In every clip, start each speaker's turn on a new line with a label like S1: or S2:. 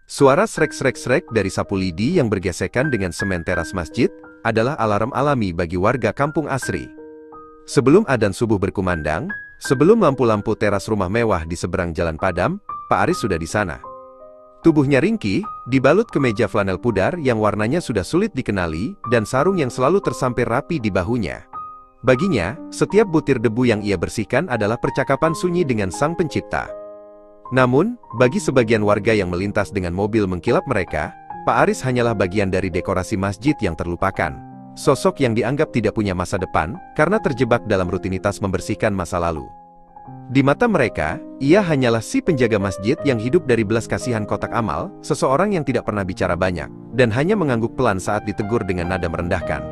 S1: Suara srek-srek-srek dari sapu lidi yang bergesekan dengan semen teras masjid adalah alarm alami bagi warga kampung Asri. Sebelum adzan subuh berkumandang, sebelum lampu-lampu teras rumah mewah di seberang jalan padam, Pak Aris sudah di sana. Tubuhnya ringkih, dibalut kemeja flanel pudar yang warnanya sudah sulit dikenali, dan sarung yang selalu tersampir rapi di bahunya. Baginya, setiap butir debu yang ia bersihkan adalah percakapan sunyi dengan Sang Pencipta. Namun, bagi sebagian warga yang melintas dengan mobil mengkilap mereka, Pak Aris hanyalah bagian dari dekorasi masjid yang terlupakan. Sosok yang dianggap tidak punya masa depan, karena terjebak dalam rutinitas membersihkan masa lalu. Di mata mereka, ia hanyalah si penjaga masjid yang hidup dari belas kasihan kotak amal, seseorang yang tidak pernah bicara banyak, dan hanya mengangguk pelan saat ditegur dengan nada merendahkan.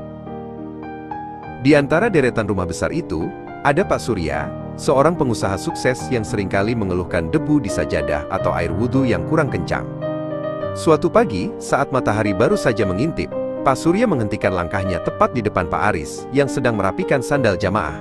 S1: Di antara deretan rumah besar itu, ada Pak Surya, seorang pengusaha sukses yang seringkali mengeluhkan debu di sajadah atau air wudhu yang kurang kencang. Suatu pagi, saat matahari baru saja mengintip, Pak Surya menghentikan langkahnya tepat di depan Pak Aris, yang sedang merapikan sandal jamaah.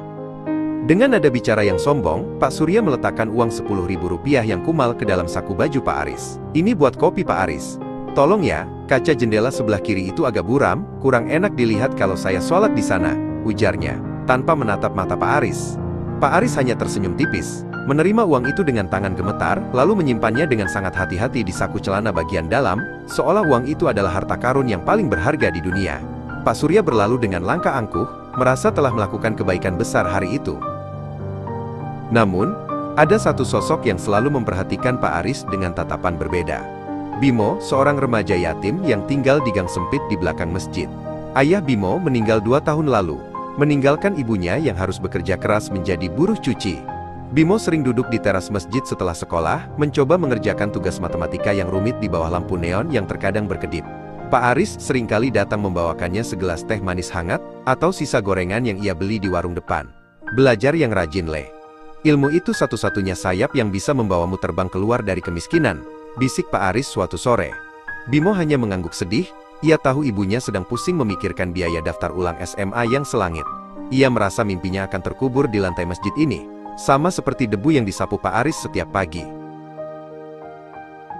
S1: Dengan nada bicara yang sombong, Pak Surya meletakkan uang Rp10.000 yang kumal ke dalam saku baju Pak Aris. "Ini buat kopi Pak Aris. Tolong ya, kaca jendela sebelah kiri itu agak buram, kurang enak dilihat kalau saya sholat di sana," ujarnya, tanpa menatap mata Pak Aris. Pak Aris hanya tersenyum tipis, menerima uang itu dengan tangan gemetar, lalu menyimpannya dengan sangat hati-hati di saku celana bagian dalam, seolah uang itu adalah harta karun yang paling berharga di dunia. Pak Surya berlalu dengan langkah angkuh, merasa telah melakukan kebaikan besar hari itu. Namun, ada satu sosok yang selalu memperhatikan Pak Aris dengan tatapan berbeda. Bimo, seorang remaja yatim yang tinggal di gang sempit di belakang masjid. Ayah Bimo meninggal 2 tahun lalu, meninggalkan ibunya yang harus bekerja keras menjadi buruh cuci. Bimo sering duduk di teras masjid setelah sekolah, mencoba mengerjakan tugas matematika yang rumit di bawah lampu neon yang terkadang berkedip. Pak Aris seringkali datang membawakannya segelas teh manis hangat, atau sisa gorengan yang ia beli di warung depan. "Belajar yang rajin, Le. Ilmu itu satu-satunya sayap yang bisa membawamu terbang keluar dari kemiskinan," bisik Pak Aris suatu sore. Bimo hanya mengangguk sedih. Ia tahu ibunya sedang pusing memikirkan biaya daftar ulang SMA yang selangit. Ia merasa mimpinya akan terkubur di lantai masjid ini, sama seperti debu yang disapu Pak Aris setiap pagi.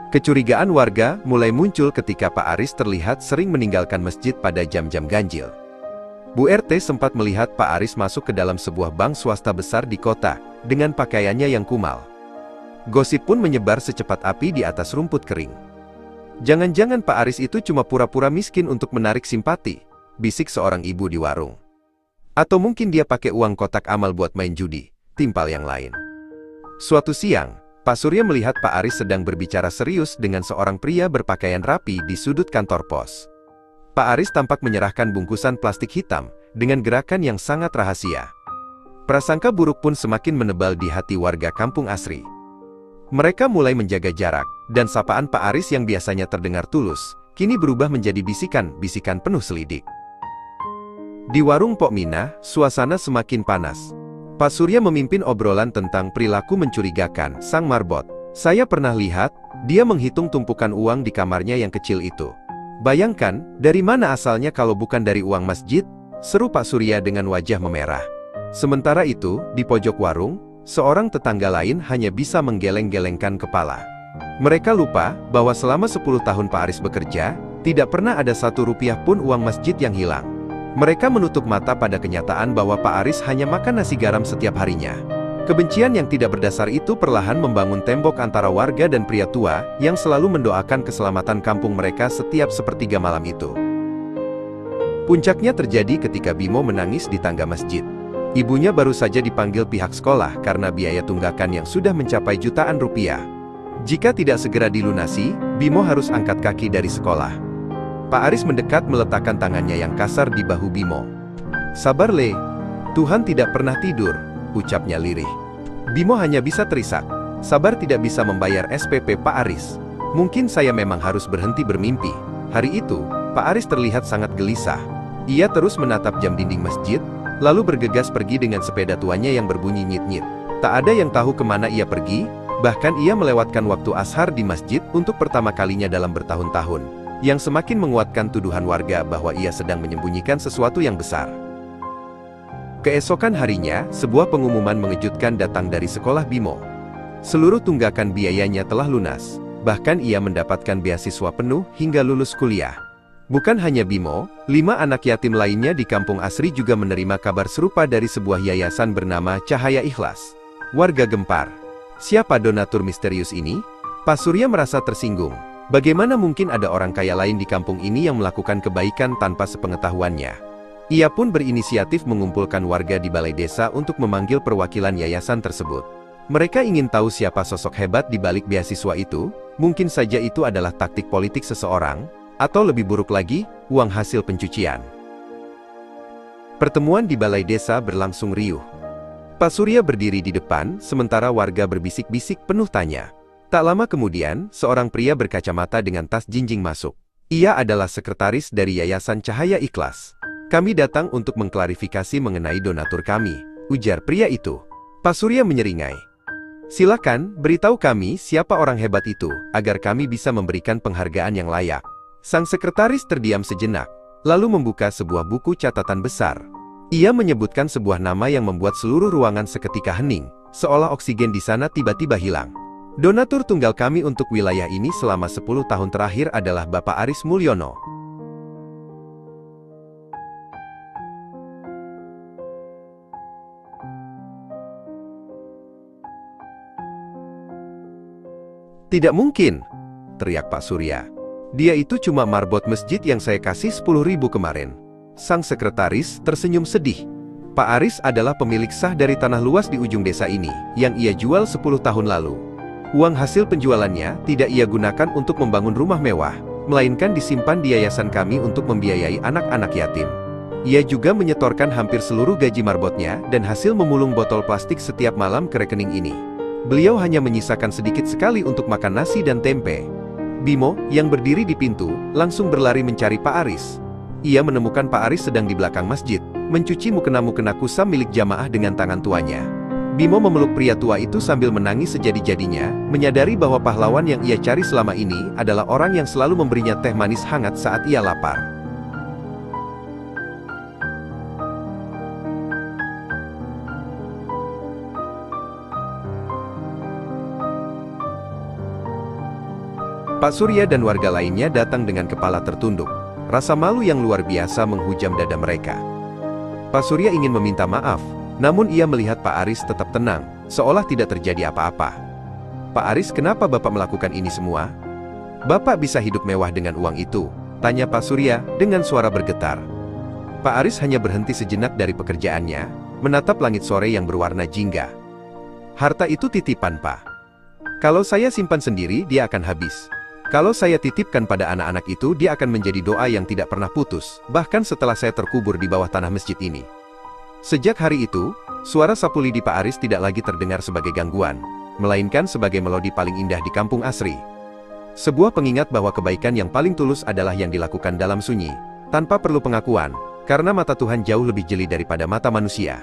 S1: Kecurigaan warga mulai muncul ketika Pak Aris terlihat sering meninggalkan masjid pada jam-jam ganjil. Bu RT sempat melihat Pak Aris masuk ke dalam sebuah bank swasta besar di kota, dengan pakaiannya yang kumal. Gosip pun menyebar secepat api di atas rumput kering. "Jangan-jangan Pak Aris itu cuma pura-pura miskin untuk menarik simpati," bisik seorang ibu di warung. "Atau mungkin dia pakai uang kotak amal buat main judi," timpal yang lain. Suatu siang, Pak Surya melihat Pak Aris sedang berbicara serius dengan seorang pria berpakaian rapi di sudut kantor pos. Pak Aris tampak menyerahkan bungkusan plastik hitam, dengan gerakan yang sangat rahasia. Prasangka buruk pun semakin menebal di hati warga kampung Asri. Mereka mulai menjaga jarak, dan sapaan Pak Aris yang biasanya terdengar tulus, kini berubah menjadi bisikan-bisikan penuh selidik. Di warung Pok Minah, suasana semakin panas. Pak Surya memimpin obrolan tentang perilaku mencurigakan Sang Marbot. "Saya pernah lihat, dia menghitung tumpukan uang di kamarnya yang kecil itu. Bayangkan, dari mana asalnya kalau bukan dari uang masjid?" seru Pak Surya dengan wajah memerah. Sementara itu, di pojok warung, seorang tetangga lain hanya bisa menggeleng-gelengkan kepala. Mereka lupa bahwa selama 10 tahun Pak Aris bekerja, tidak pernah ada Rp1 pun uang masjid yang hilang. Mereka menutup mata pada kenyataan bahwa Pak Aris hanya makan nasi garam setiap harinya. Kebencian yang tidak berdasar itu perlahan membangun tembok antara warga dan pria tua, yang selalu mendoakan keselamatan kampung mereka setiap sepertiga malam itu. Puncaknya terjadi ketika Bimo menangis di tangga masjid. Ibunya baru saja dipanggil pihak sekolah karena biaya tunggakan yang sudah mencapai jutaan rupiah. Jika tidak segera dilunasi, Bimo harus angkat kaki dari sekolah. Pak Aris mendekat meletakkan tangannya yang kasar di bahu Bimo. "Sabar, Le. Tuhan tidak pernah tidur," ucapnya lirih. Bimo hanya bisa terisak. Sabar tidak bisa membayar SPP Pak Aris. "Mungkin saya memang harus berhenti bermimpi." Hari itu, Pak Aris terlihat sangat gelisah. Ia terus menatap jam dinding masjid, lalu bergegas pergi dengan sepeda tuanya yang berbunyi nyit-nyit. Tak ada yang tahu kemana ia pergi, bahkan ia melewatkan waktu ashar di masjid untuk pertama kalinya dalam bertahun-tahun, yang semakin menguatkan tuduhan warga bahwa ia sedang menyembunyikan sesuatu yang besar. Keesokan harinya, sebuah pengumuman mengejutkan datang dari sekolah Bimo. Seluruh tunggakan biayanya telah lunas. Bahkan ia mendapatkan beasiswa penuh hingga lulus kuliah. Bukan hanya Bimo, 5 anak yatim lainnya di Kampung Asri juga menerima kabar serupa dari sebuah yayasan bernama Cahaya Ikhlas. Warga gempar. Siapa donatur misterius ini? Pak Surya merasa tersinggung. Bagaimana mungkin ada orang kaya lain di kampung ini yang melakukan kebaikan tanpa sepengetahuannya? Ia pun berinisiatif mengumpulkan warga di balai desa untuk memanggil perwakilan yayasan tersebut. Mereka ingin tahu siapa sosok hebat di balik beasiswa itu. Mungkin saja itu adalah taktik politik seseorang, atau lebih buruk lagi, uang hasil pencucian. Pertemuan di balai desa berlangsung riuh. Pak Surya berdiri di depan, sementara warga berbisik-bisik penuh tanya. Tak lama kemudian, seorang pria berkacamata dengan tas jinjing masuk. Ia adalah sekretaris dari Yayasan Cahaya Ikhlas. Kami datang untuk mengklarifikasi mengenai donatur kami, ujar pria itu. Pak Surya menyeringai. Silakan, beritahu kami siapa orang hebat itu, agar kami bisa memberikan penghargaan yang layak. Sang sekretaris terdiam sejenak, lalu membuka sebuah buku catatan besar. Ia menyebutkan sebuah nama yang membuat seluruh ruangan seketika hening, seolah oksigen di sana tiba-tiba hilang. Donatur tunggal kami untuk wilayah ini selama 10 tahun terakhir adalah Bapak Aris Mulyono. Tidak mungkin, teriak Pak Surya. Dia itu cuma marbot masjid yang saya kasih 10.000 kemarin. Sang sekretaris tersenyum sedih. Pak Aris adalah pemilik sah dari tanah luas di ujung desa ini, yang ia jual 10 tahun lalu. Uang hasil penjualannya tidak ia gunakan untuk membangun rumah mewah, melainkan disimpan di yayasan kami untuk membiayai anak-anak yatim. Ia juga menyetorkan hampir seluruh gaji marbotnya dan hasil memulung botol plastik setiap malam ke rekening ini. Beliau hanya menyisakan sedikit sekali untuk makan nasi dan tempe. Bimo, yang berdiri di pintu, langsung berlari mencari Pak Aris. Ia menemukan Pak Aris sedang di belakang masjid, mencuci mukena-mukena kusam milik jamaah dengan tangan tuanya. Bimo memeluk pria tua itu sambil menangis sejadi-jadinya, menyadari bahwa pahlawan yang ia cari selama ini adalah orang yang selalu memberinya teh manis hangat saat ia lapar. Pak Surya dan warga lainnya datang dengan kepala tertunduk. Rasa malu yang luar biasa menghujam dada mereka. Pak Surya ingin meminta maaf, namun ia melihat Pak Aris tetap tenang, seolah tidak terjadi apa-apa. Pak Aris, kenapa Bapak melakukan ini semua? Bapak bisa hidup mewah dengan uang itu, tanya Pak Surya dengan suara bergetar. Pak Aris hanya berhenti sejenak dari pekerjaannya, menatap langit sore yang berwarna jingga. Harta itu titipan, Pak. Kalau saya simpan sendiri, dia akan habis. Kalau saya titipkan pada anak-anak itu, dia akan menjadi doa yang tidak pernah putus, bahkan setelah saya terkubur di bawah tanah masjid ini. Sejak hari itu, suara sapu lidi Pak Aris tidak lagi terdengar sebagai gangguan, melainkan sebagai melodi paling indah di Kampung Asri. Sebuah pengingat bahwa kebaikan yang paling tulus adalah yang dilakukan dalam sunyi, tanpa perlu pengakuan, karena mata Tuhan jauh lebih jeli daripada mata manusia.